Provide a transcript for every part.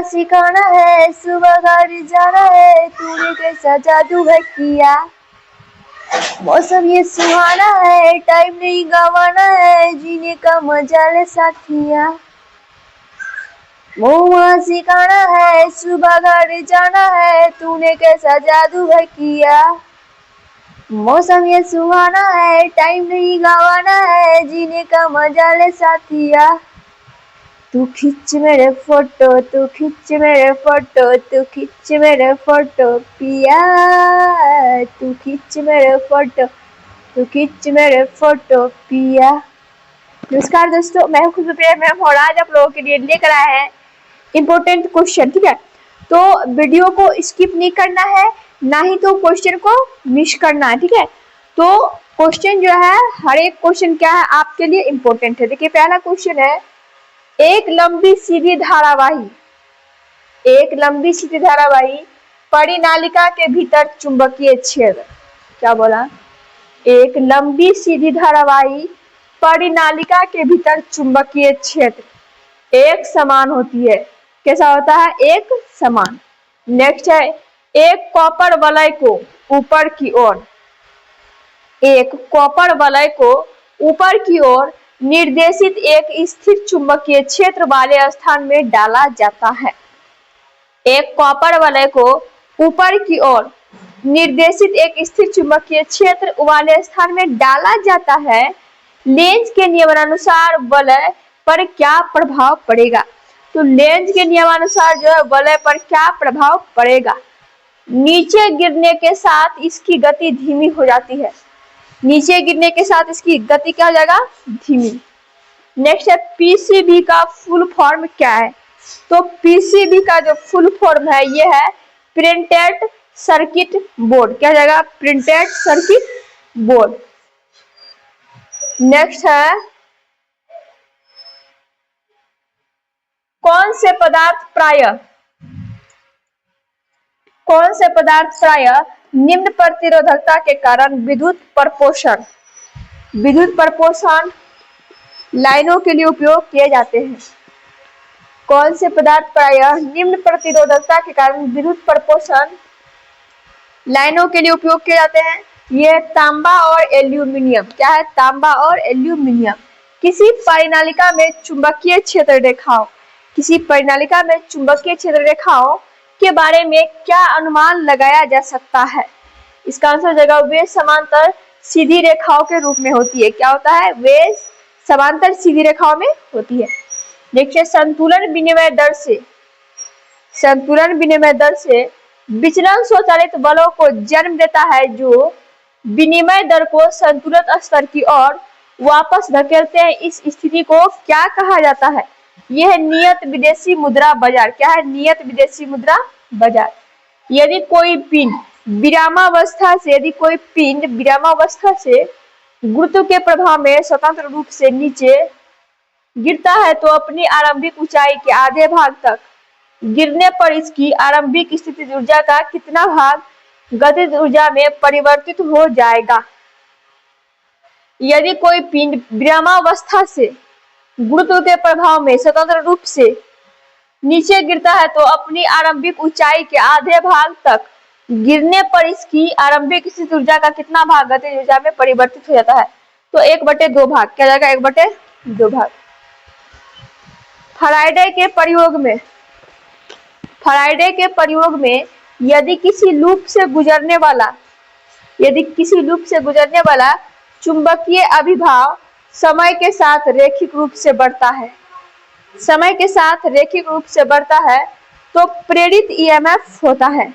सिखाना है, सुबह घर जाना है, तूने कैसा जादू है किया। मौसम ये सुहाना है, टाइम नहीं गंवाना है, जीने का मजा ले साथिया। मुँह सिखाना है, सुबह घर जाना है, तूने कैसा जादू है किया। मौसम ये सुहाना है, टाइम नहीं गंवाना है, जीने का मजा ले साथिया। तू खींच मेरे फोटो, तू खींच मेरे फोटो, तू खींच मेरे फोटो पिया। तू खींच मेरे फोटो, तू खींच मेरे फोटो पिया। नमस्कार दोस्तों, मैं हूं खुशबू मैम और आज आप लोगों के लिए लेकर आए हैं इम्पोर्टेंट क्वेश्चन। ठीक है, तो वीडियो को स्किप नहीं करना है, ना ही तो क्वेश्चन को मिस करना है। ठीक है, तो क्वेश्चन जो है, हर एक क्वेश्चन क्या है आपके लिए इम्पोर्टेंट है। देखिए, पहला क्वेश्चन है, एक लंबी सीधी धारावाही, एक लंबी सीधी धारावाही परिनालिका के भीतर चुंबकीय क्षेत्र। क्या बोला? एक लंबी सीधी धारावाही परिनालिका के भीतर चुंबकीय क्षेत्र एक समान होती है। कैसा होता है? एक समान। नेक्स्ट है, एक कॉपर वलय को ऊपर की ओर, एक कॉपर वलय को ऊपर की ओर निर्देशित एक स्थिर चुंबकीय क्षेत्र वाले स्थान में डाला जाता है। एक कॉपर वलय को ऊपर की ओर निर्देशित एक स्थिर चुंबकीय क्षेत्र वाले स्थान में डाला जाता है। लेंज के नियमानुसार वलय पर क्या प्रभाव पड़ेगा? तो लेंज के नियमानुसार जो है वलय पर क्या प्रभाव पड़ेगा? नीचे गिरने के साथ इसकी गति धीमी हो जाती है। नीचे गिरने के साथ इसकी गति क्या हो जाएगा? धीमी। नेक्स्ट है, पीसीबी का फुल फॉर्म क्या है? तो पीसीबी का जो फुल फॉर्म है ये है प्रिंटेड सर्किट बोर्ड। क्या हो जाएगा? Printed circuit board. नेक्स्ट है, कौन से पदार्थ प्रायः निम्न प्रतिरोधकता के कारण विद्युत प्रपोषण लाइनों के लिए उपयोग किए जाते हैं? कौन से पदार्थ प्रायः निम्न प्रतिरोधकता के कारण विद्युत प्रपोषण लाइनों के लिए उपयोग किए जाते हैं? ये तांबा और एल्यूमिनियम। क्या है? तांबा और एल्यूमिनियम। किसी परिनालिका में चुंबकीय क्षेत्र रेखाओं, किसी परिनालिका में चुंबकीय क्षेत्र रेखाओं के बारे में क्या अनुमान लगाया जा सकता है? इसका आंसर हो जाएगा, वे समांतर सीधी रेखाओं के रूप में होती है। क्या होता है? वे समांतर सीधी रेखाओं में होती है। देखिए, संतुलन विनिमय दर से विचलन स्वचालित बलों को जन्म देता है, जो विनिमय दर को संतुलित स्तर की ओर वापस धकेलते हैं। इस स्थिति को क्या कहा जाता है? यह नियत विदेशी मुद्रा बाजार। क्या है? नियत विदेशी मुद्रा बाजार। यदि कोई पिंड विरामावस्था से गुरुत्व के प्रभाव में स्वतंत्र रूप से नीचे गिरता है तो अपनी आरंभिक ऊंचाई के आधे भाग तक गिरने पर इसकी आरंभिक स्थितिज ऊर्जा का कितना भाग गतिज ऊर्जा में परिवर्तित हो जाएगा? यदि कोई पिंड विरामावस्था से गुरुत्व के प्रभाव में स्वतंत्र रूप से नीचे गिरता है तो अपनी आरंभिक ऊंचाई के आधे भाग तक गिरने पर इसकी आरंभिक स्थितिज ऊर्जा का कितना भाग गतिज ऊर्जा में परिवर्तित हो जाता है? तो 1/2 भाग। क्या जाएगा? 1/2 भाग। फैराडे के प्रयोग में यदि किसी लूप से गुजरने वाला चुंबकीय अभिभाव समय के साथ रैखिक रूप से बढ़ता है तो प्रेरित ईएमएफ होता है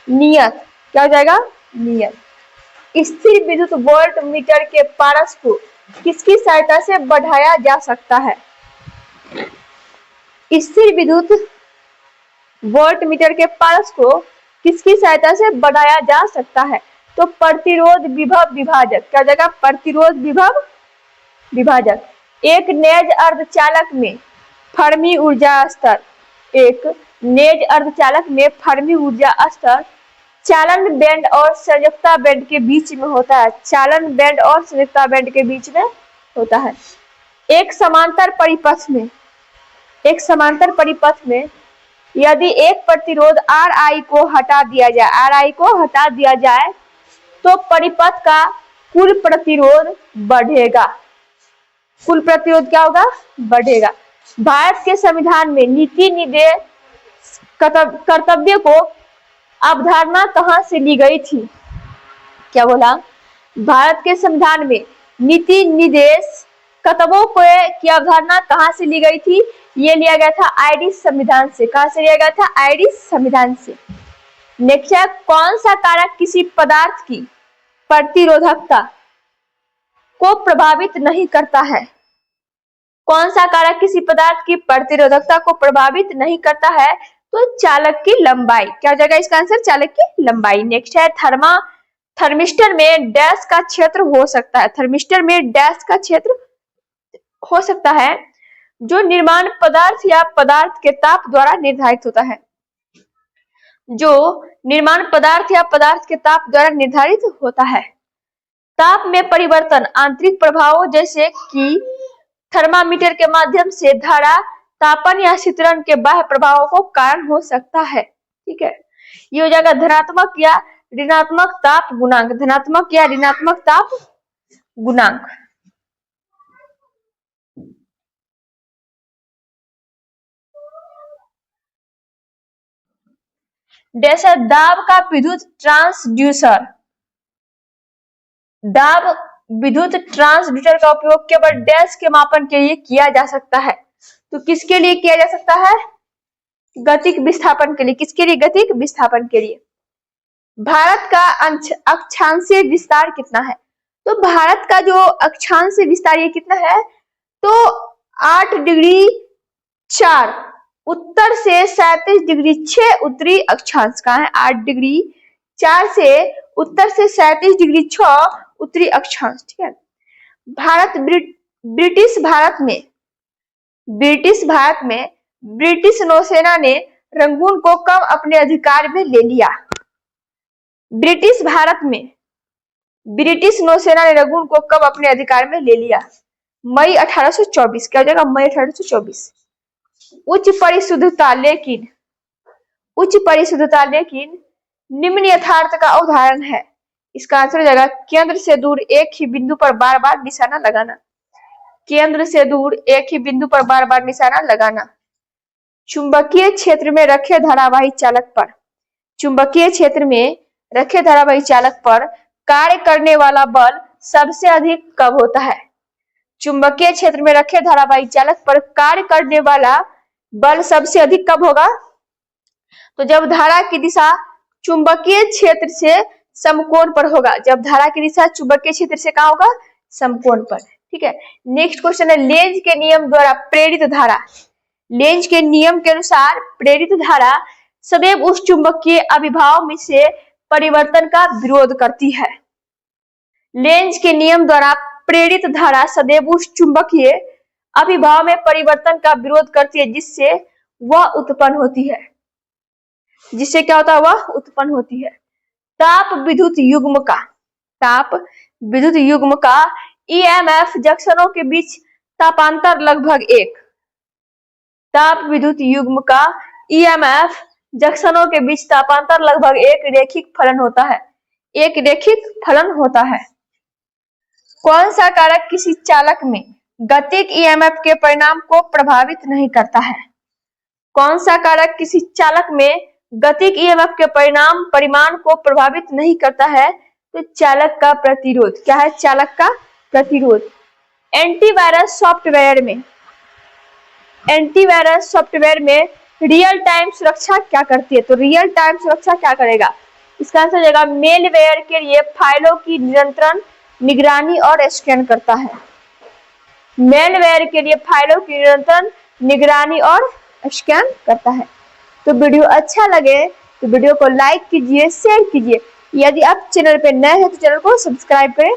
नियत। क्या हो जाएगा? नियत। स्थिर विद्युत वोल्ट मीटर के पारस को किसकी सहायता से बढ़ाया जा सकता है? स्थिर विद्युत वोल्ट मीटर के पारस को किसकी सहायता से बढ़ाया जा सकता है? तो प्रतिरोध विभव विभाजक। क्या जाएगा? प्रतिरोध विभव विभाजक। एक नेज अर्धचालक में फर्मी ऊर्जा स्तर चालन बैंड और संयुक्ता बैंड के बीच में होता है। चालन बैंड और संयुक्ता बैंड के बीच में होता है। एक समांतर परिपथ में यदि एक प्रतिरोध Ri को हटा दिया जाए तो परिपथ का कुल प्रतिरोध बढ़ेगा। कुल प्रतिरोध क्या होगा? बढ़ेगा। भारत के संविधान में नीति निर्देश कर्तव्य को अवधारणा कहां से ली गई थी? क्या बोला? भारत के संविधान में नीति निर्देश कर्तव्यों की अवधारणा कहां से ली गई थी? ये लिया गया था आयरिश संविधान से। कहां से लिया गया था? आयरिश संविधान से। नेक्स्ट है, कौन सा कारक किसी पदार्थ की प्रतिरोधकता को प्रभावित नहीं करता है? कौन सा कारक किसी पदार्थ की प्रतिरोधकता को प्रभावित नहीं करता है? तो चालक की लंबाई। क्या हो जाएगा इसका आंसर? चालक की लंबाई। नेक्स्ट है, थर्मिस्टर में डैश का क्षेत्र हो सकता है। थर्मिस्टर में डैश का क्षेत्र हो सकता है जो निर्माण पदार्थ या पदार्थ के ताप द्वारा निर्धारित होता है। जो निर्माण पदार्थ या पदार्थ के ताप द्वारा निर्धारित होता है। ताप में परिवर्तन आंतरिक प्रभावों जैसे कि थर्मामीटर के माध्यम से धारा, तापन या शीतलन के बाह्य प्रभावों को कारण हो सकता है। ठीक है, ये हो जाएगा धनात्मक या ऋणात्मक ताप गुणांक। धनात्मक या ऋणात्मक ताप गुणांक। जैसे दाब का विद्युत ट्रांसड्यूसर। दाब विद्युत ट्रांसड्यूसर का उपयोग केवल डैश के मापन के लिए किया जा सकता है। तो किसके लिए किया जा सकता है? गतिक विस्थापन के लिए। किसके लिए? गतिक विस्थापन के लिए। भारत का अक्षांशीय विस्तार कितना है? तो भारत का जो अक्षांशीय विस्तार ये कितना है? तो 8 डिग्री 4 उत्तर से 37 डिग्री 6 उत्तरी अक्षांश का है। 8 डिग्री 4 से उत्तर से 37 डिग्री 6 उत्तरी अक्षांश। ठीक है। ब्रिटिश भारत में ब्रिटिश नौसेना ने रंगून को कब अपने अधिकार में ले लिया? ब्रिटिश भारत में ब्रिटिश नौसेना ने रंगून को कब अपने अधिकार में ले लिया? मई 1824। क्या हो जाएगा? मई 1824। उच्च परिशुद्धता लेकिन निम्न यथार्थ का उदाहरण है। इसका आंसर हो जाएगा केंद्र से दूर एक ही बिंदु पर बार बार निशाना लगाना। केंद्र से दूर एक ही बिंदु पर बार बार निशाना लगाना। चुंबकीय क्षेत्र में रखे धारावाही चालक पर, चुंबकीय क्षेत्र में रखे धारावाही चालक पर कार्य करने वाला बल सबसे अधिक कब होता है? चुंबकीय क्षेत्र में रखे धारावाही चालक पर कार्य करने वाला बल सबसे अधिक कब होगा? तो जब धारा की दिशा चुंबकीय क्षेत्र से समकोण पर होगा। जब धारा की दिशा चुंबकीय क्षेत्र से कहां होगा? समकोण पर। ठीक है। नेक्स्ट क्वेश्चन है, लेंज के नियम द्वारा प्रेरित धारा। लेंज के नियम के अनुसार प्रेरित धारा सदैव उस चुंबकीय अभिभाव में से परिवर्तन का विरोध करती है। लेंज के नियम द्वारा प्रेरित धारा सदैव उस चुंबकीय अभिभाव में परिवर्तन का विरोध करती है जिससे वह उत्पन्न होती है। जिससे क्या होता है? वह उत्पन्न होती है। ताप विद्युत युग्म का EMF जंक्शनों के बीच तापांतर लगभग 1। ताप विद्युत युग्म का EMF जंक्शनों के बीच तापांतर लगभग एक रैखिक फलन होता है। एक रैखिक फलन होता है। कौन सा कारक किसी चालक में गतिक EMF के परिणाम को प्रभावित नहीं करता है? कौन सा कारक किसी चालक में गतिक EMF के परिमाण को प्रभावित नहीं करता है? तो चालक का प्रतिरोध। क्या है? चालक का प्रतिरोध। एंटीवायरस सॉफ्टवेयर में रियल टाइम सुरक्षा क्या करती है? तो रियल टाइम सुरक्षा क्या करेगा? इसका आंसर जाएगा मेलवेयर के लिए फाइलों की निरंतर निगरानी और स्कैन करता है। मेलवेयर के लिए फाइलों की निरंतर निगरानी और स्कैन करता है। तो वीडियो अच्छा लगे तो वीडियो को लाइक कीजिए, शेयर कीजिए। यदि आप चैनल पे नए हैं तो चैनल को सब्सक्राइब करें।